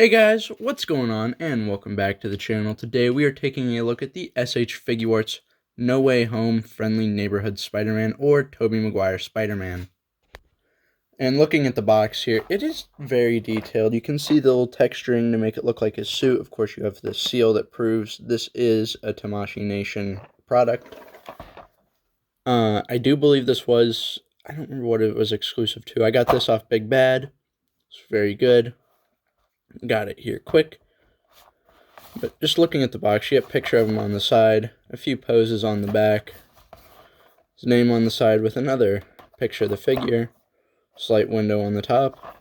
Hey guys, what's going on, and welcome back to the channel. Today we are taking a look at the S.H.Figuarts No Way Home Friendly Neighborhood Spider-Man, or Tobey Maguire Spider-Man. And looking at the box here, it is very detailed. You can see the little texturing to make it look like his suit. Of course, you have the seal that proves this is a Tamashii Nation product. I do believe this was, I don't remember what it was exclusive to. I got this off Big Bad. It's very good. Got it here quick. But just looking at the box, you get a picture of him on the side, a few poses on the back, his name on the side with another picture of the figure, slight window on the top,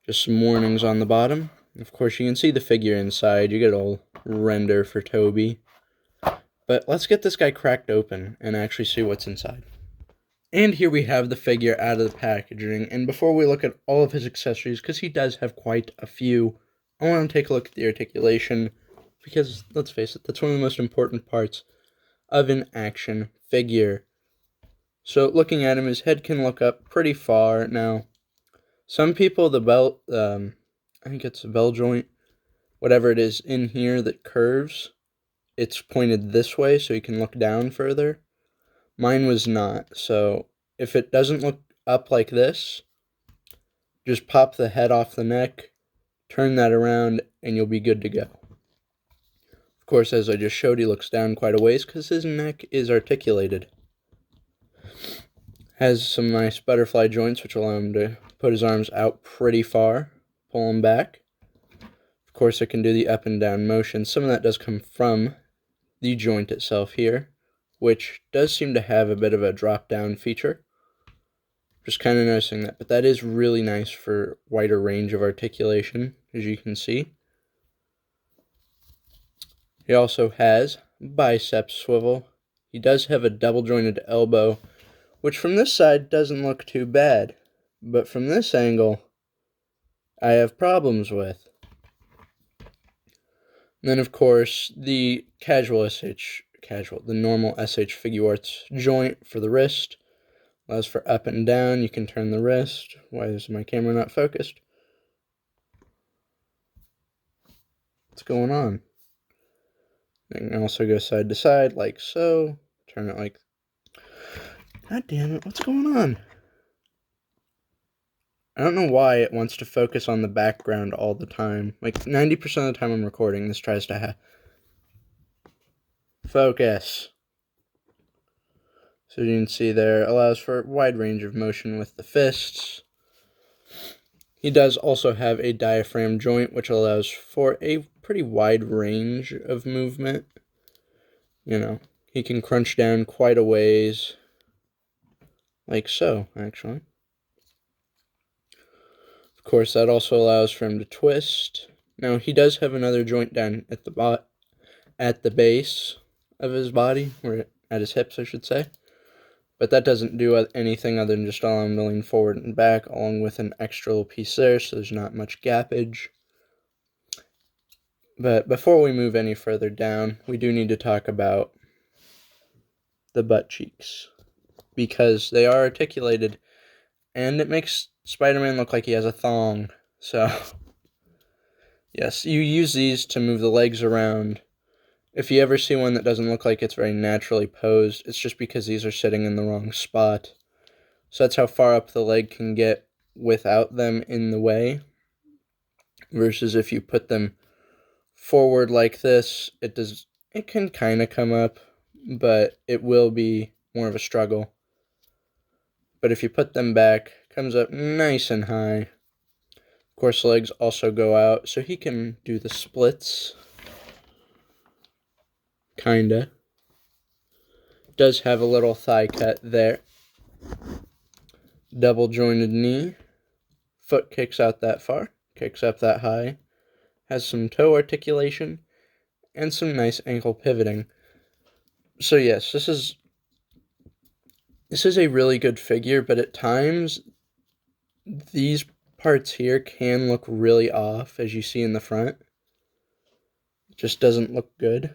just some warnings on the bottom. Of course, you can see the figure inside. You get a little render for Tobey. But let's get this guy cracked open and actually see what's inside. And here we have the figure out of the packaging. And before we look at all of his accessories, because he does have quite a few, I want to take a look at the articulation, because, let's face it, that's one of the most important parts of an action figure. So, looking at him, his head can look up pretty far. Now, some people, the belt, I think it's a bell joint, whatever it is in here that curves, it's pointed this way so you can look down further. Mine was not, so if it doesn't look up like this, just pop the head off the neck, turn that around, and you'll be good to go. Of course, as I just showed, he looks down quite a ways because his neck is articulated. Has some nice butterfly joints, which allow him to put his arms out pretty far, pull them back. Of course, it can do the up and down motion. Some of that does come from the joint itself here, which does seem to have a bit of a drop-down feature. Just kind of noticing that, but that is really nice for wider range of articulation, as you can see. He also has bicep swivel. He does have a double-jointed elbow, which from this side doesn't look too bad, but from this angle, I have problems with. And then, of course, the the normal S.H.Figuarts joint for the wrist. Allows for up and down. You can turn the wrist. Why is my camera not focused? What's going on? You can also go side to side like so. Turn it like... God damn it, what's going on? I don't know why it wants to focus on the background all the time. Like 90% of the time I'm recording, this tries to focus. So you can see there, allows for a wide range of motion with the fists. He does also have a diaphragm joint, which allows for a pretty wide range of movement. You know, he can crunch down quite a ways, like so, actually. Of course, that also allows for him to twist. Now, he does have another joint down at the base of his body, or at his hips, I should say. But that doesn't do anything other than just allow him to lean forward and back, along with an extra little piece there, so there's not much gappage. But before we move any further down, we do need to talk about the butt cheeks, because they are articulated, and it makes Spider-Man look like he has a thong. So, yes, you use these to move the legs around. If you ever see one that doesn't look like it's very naturally posed, it's just because these are sitting in the wrong spot. So that's how far up the leg can get without them in the way. Versus if you put them forward like this, it can kind of come up, but it will be more of a struggle. But if you put them back, it comes up nice and high. Of course, legs also go out, so he can do the splits. Kinda. Does have a little thigh cut there. Double jointed knee. Foot kicks out that far. Kicks up that high. Has some toe articulation. And some nice ankle pivoting. So yes, this is a really good figure, but at times these parts here can look really off, as you see in the front. It just doesn't look good.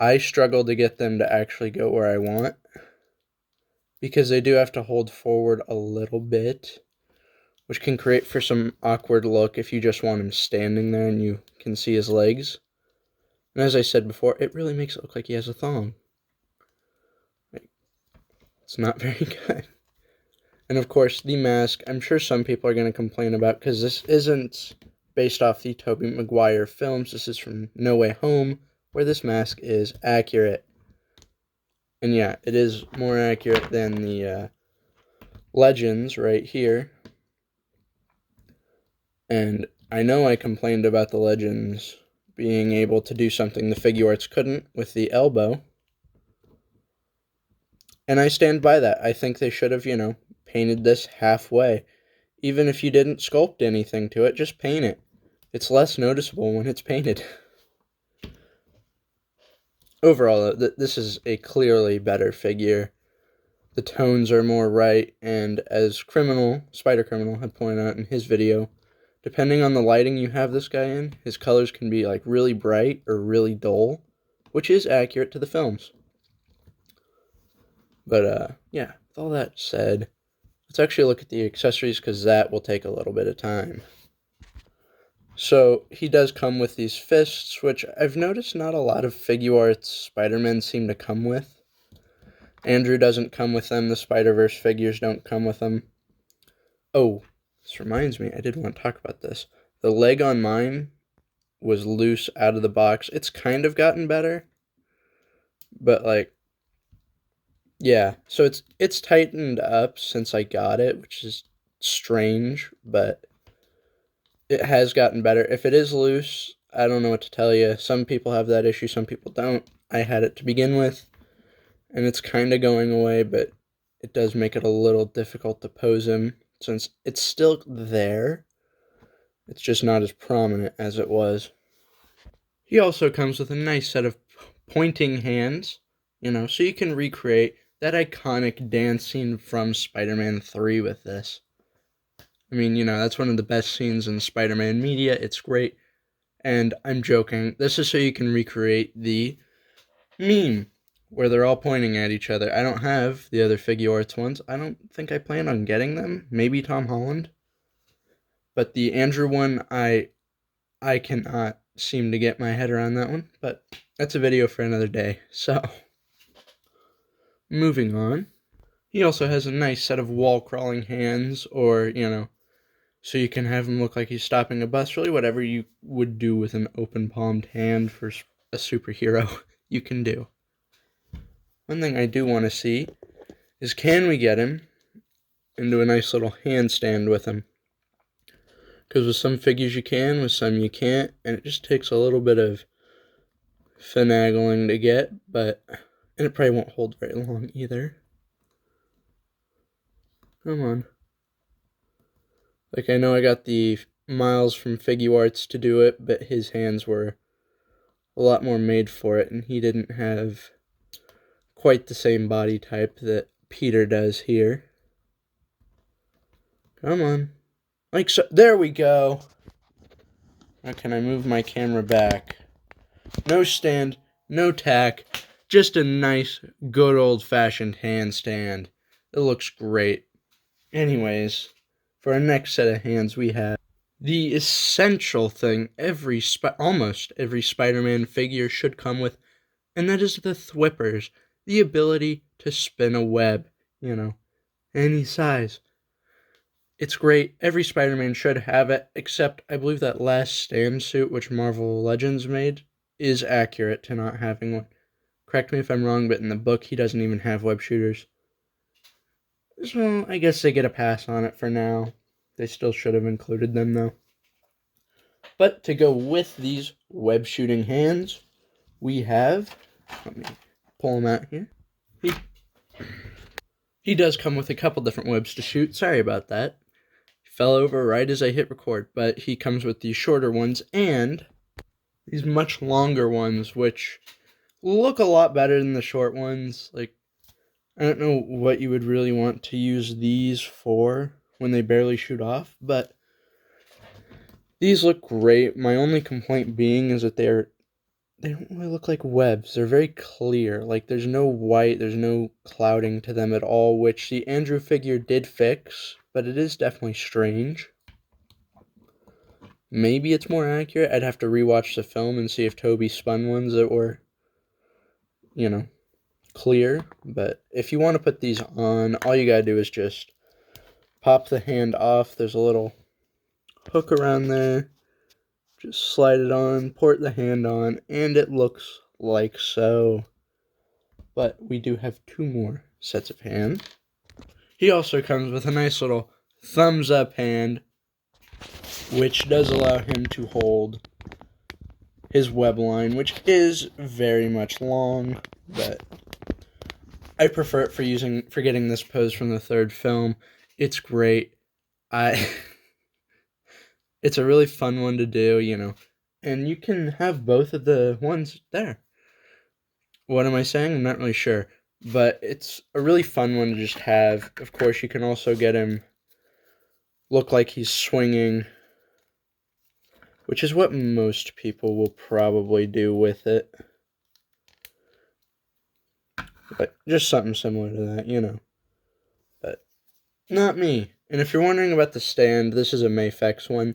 I struggle to get them to actually go where I want, because they do have to hold forward a little bit, which can create for some awkward look if you just want him standing there and you can see his legs. And as I said before, it really makes it look like he has a thong. It's not very good. And of course, the mask, I'm sure some people are going to complain about, because this isn't based off the Tobey Maguire films. This is from No Way Home, where this mask is accurate. And yeah, it is more accurate than the Legends right here. And I know I complained about the Legends being able to do something the Figuarts couldn't with the elbow. And I stand by that. I think they should have, painted this halfway. Even if you didn't sculpt anything to it, just paint it. It's less noticeable when it's painted. Overall, this is a clearly better figure. The tones are more right, and as Spider Criminal had pointed out in his video, depending on the lighting you have this guy in, his colors can be like really bright or really dull, which is accurate to the films. But yeah, with all that said, let's actually look at the accessories, because that will take a little bit of time. So he does come with these fists, which I've noticed not a lot of Figuarts Spider-Men seem to come with. Andrew doesn't come with them. The Spider-Verse figures don't come with them. Oh, this reminds me, I did want to talk about this. The leg on mine was loose out of the box. It's kind of gotten better, but like, yeah. So it's tightened up since I got it, which is strange, but it has gotten better. If it is loose, I don't know what to tell you. Some people have that issue, some people don't. I had it to begin with, and it's kind of going away, but it does make it a little difficult to pose him, since it's still there. It's just not as prominent as it was. He also comes with a nice set of pointing hands, so you can recreate that iconic dance scene from Spider-Man 3 with this. I mean, that's one of the best scenes in Spider-Man media. It's great. And I'm joking. This is so you can recreate the meme where they're all pointing at each other. I don't have the other Figuarts ones. I don't think I plan on getting them. Maybe Tom Holland. But the Andrew one, I cannot seem to get my head around that one. But that's a video for another day. So, moving on. He also has a nice set of wall-crawling hands, or, so you can have him look like he's stopping a bus. Really, whatever you would do with an open-palmed hand for a superhero, you can do. One thing I do want to see is, can we get him into a nice little handstand with him? Because with some figures you can, with some you can't, and it just takes a little bit of finagling to get, and it probably won't hold very long either. Come on. Like, I know I got the Miles from Figuarts to do it, but his hands were a lot more made for it, and he didn't have quite the same body type that Peter does here. Come on. Like so. There we go. Now can I move my camera back? No stand, no tack, just a nice, good old-fashioned handstand. It looks great. Anyways, for our next set of hands, we have the essential thing almost every Spider-Man figure should come with, and that is the thwippers, the ability to spin a web, any size. It's great. Every Spider-Man should have it, except I believe that last stand suit, which Marvel Legends made, is accurate to not having one. Correct me if I'm wrong, but in the book, he doesn't even have web shooters. So, I guess they get a pass on it for now. They still should have included them, though. But to go with these web shooting hands, we have... Let me pull them out here. He does come with a couple different webs to shoot. Sorry about that. He fell over right as I hit record, but he comes with these shorter ones and these much longer ones, which look a lot better than the short ones. Like, I don't know what you would really want to use these for when they barely shoot off, but these look great. My only complaint being is that they don't really look like webs. They're very clear. Like, there's no white, there's no clouding to them at all, which the Andrew figure did fix, but it is definitely strange. Maybe it's more accurate. I'd have to rewatch the film and see if Toby spun ones that were, clear. But if you want to put these on, all you gotta do is just pop the hand off. There's a little hook around there. Just slide it on, port the hand on, and it looks like so. But we do have 2 more sets of hands. He also comes with a nice little thumbs up hand, which does allow him to hold his web line, which is very much long, but I prefer it for getting this pose from the 3rd film. It's great. It's a really fun one to do, and you can have both of the ones there. What am I saying? I'm not really sure, but it's a really fun one to just have. Of course, you can also get him look like he's swinging, which is what most people will probably do with it. But just something similar to that, But not me. And if you're wondering about the stand, this is a Mafex one.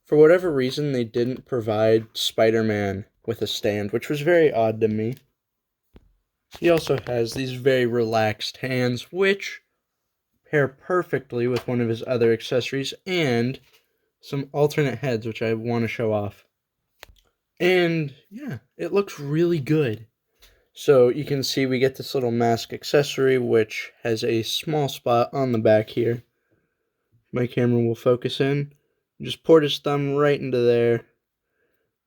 For whatever reason, they didn't provide Spider-Man with a stand, which was very odd to me. He also has these very relaxed hands, which pair perfectly with one of his other accessories, and some alternate heads, which I want to show off. And yeah, it looks really good. So you can see we get this little mask accessory, which has a small spot on the back here. My camera will focus in. Just port his thumb right into there,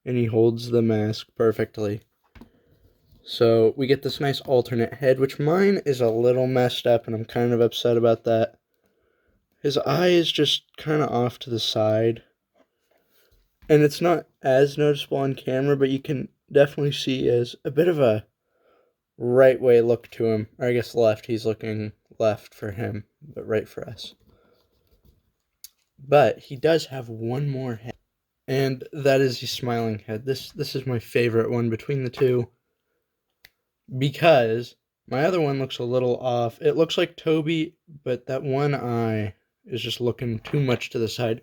and he holds the mask perfectly. So we get this nice alternate head, which mine is a little messed up, and I'm kind of upset about that. His eye is just kind of off to the side. And it's not as noticeable on camera, but you can definitely see as a bit of a right way look to him. Or I guess left. He's looking left for him, but right for us. But he does have one more head, and that is the smiling head. This is my favorite one between the two, because my other one looks a little off. It looks like Toby, but that one eye is just looking too much to the side.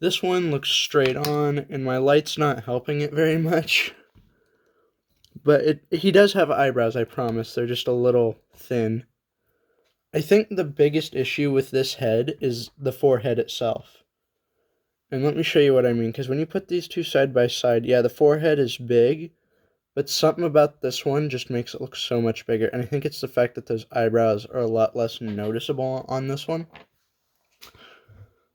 This one looks straight on, and my light's not helping it very much. But he does have eyebrows, I promise. They're just a little thin. I think the biggest issue with this head is the forehead itself. And let me show you what I mean, because when you put these two side by side, yeah, the forehead is big, but something about this one just makes it look so much bigger. And I think it's the fact that those eyebrows are a lot less noticeable on this one.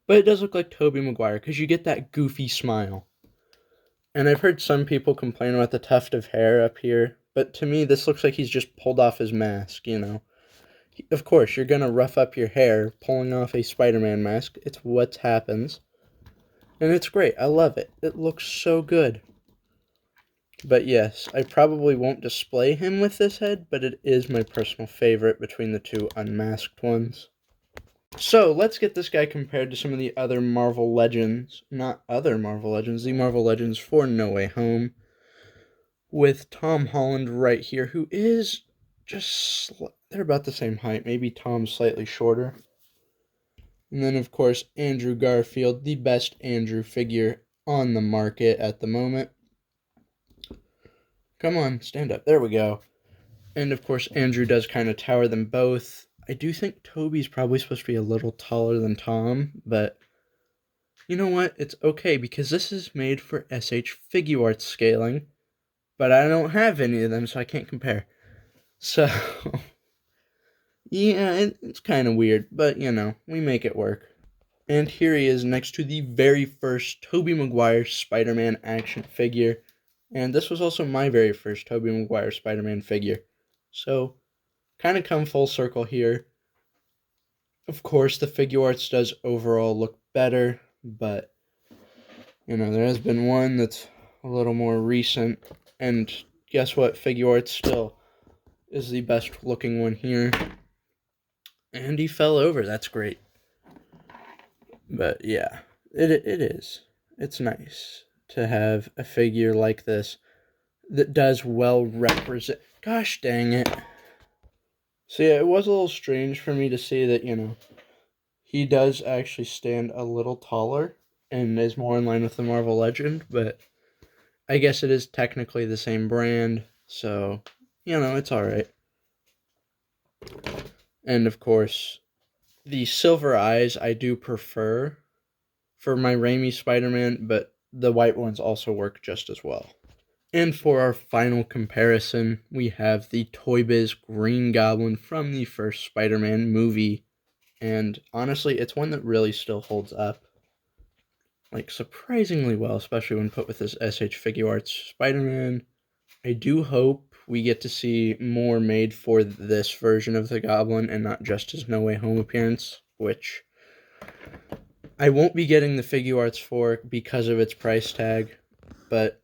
But it does look like Tobey Maguire, because you get that goofy smile. And I've heard some people complain about the tuft of hair up here, but to me, this looks like he's just pulled off his mask, Of course, you're going to rough up your hair pulling off a Spider-Man mask. It's what happens. And it's great. I love it. It looks so good. But yes, I probably won't display him with this head, but it is my personal favorite between the two unmasked ones. So, let's get this guy compared to some of the other Marvel Legends. Not other Marvel Legends, the Marvel Legends for No Way Home. With Tom Holland right here, who is just... they're about the same height. Maybe Tom's slightly shorter. And then, of course, Andrew Garfield, the best Andrew figure on the market at the moment. Come on, stand up. There we go. And, of course, Andrew does kind of tower them both. I do think Toby's probably supposed to be a little taller than Tom, but you know what? It's okay, because this is made for S.H.Figuarts scaling, but I don't have any of them, so I can't compare. So, yeah, it's kind of weird, but, we make it work. And here he is next to the very first Tobey Maguire Spider-Man action figure. And this was also my very first Tobey Maguire Spider-Man figure. So, kind of come full circle here. Of course, the Figuarts does overall look better, but, there has been one that's a little more recent. And guess what? Figuarts still is the best looking one here. And he fell over. That's great. But yeah, it is. It's nice to have a figure like this that does well represent... Gosh dang it. So yeah, it was a little strange for me to see that, He does actually stand a little taller and is more in line with the Marvel Legend, but I guess it is technically the same brand, so, it's alright. And of course, the silver eyes I do prefer for my Raimi Spider-Man, but the white ones also work just as well. And for our final comparison, we have the Toy Biz Green Goblin from the first Spider-Man movie. And honestly, it's one that really still holds up, like, surprisingly well, especially when put with this S.H.Figuarts Spider-Man. I do hope we get to see more made for this version of the Goblin and not just his No Way Home appearance, which I won't be getting the Figuarts for because of its price tag, but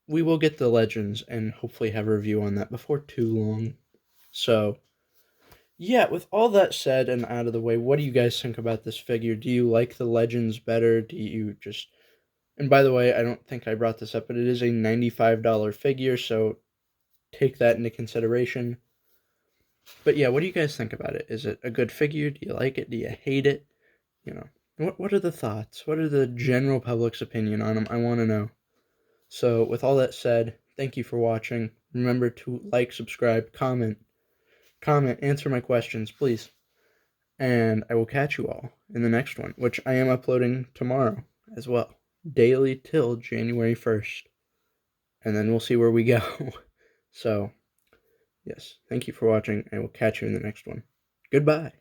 we will get the Legends and hopefully have a review on that before too long. So, yeah, with all that said and out of the way, what do you guys think about this figure? Do you like the Legends better? Do you just... And by the way, I don't think I brought this up, but it is a $95 figure, so take that into consideration. But yeah, what do you guys think about it? Is it a good figure? Do you like it? Do you hate it? What are the thoughts? What are the general public's opinion on them? I want to know. So with all that said, thank you for watching. Remember to like, subscribe, comment, answer my questions, please. And I will catch you all in the next one, which I am uploading tomorrow as well, daily till January 1st. And then we'll see where we go. So, yes, thank you for watching. I will catch you in the next one. Goodbye.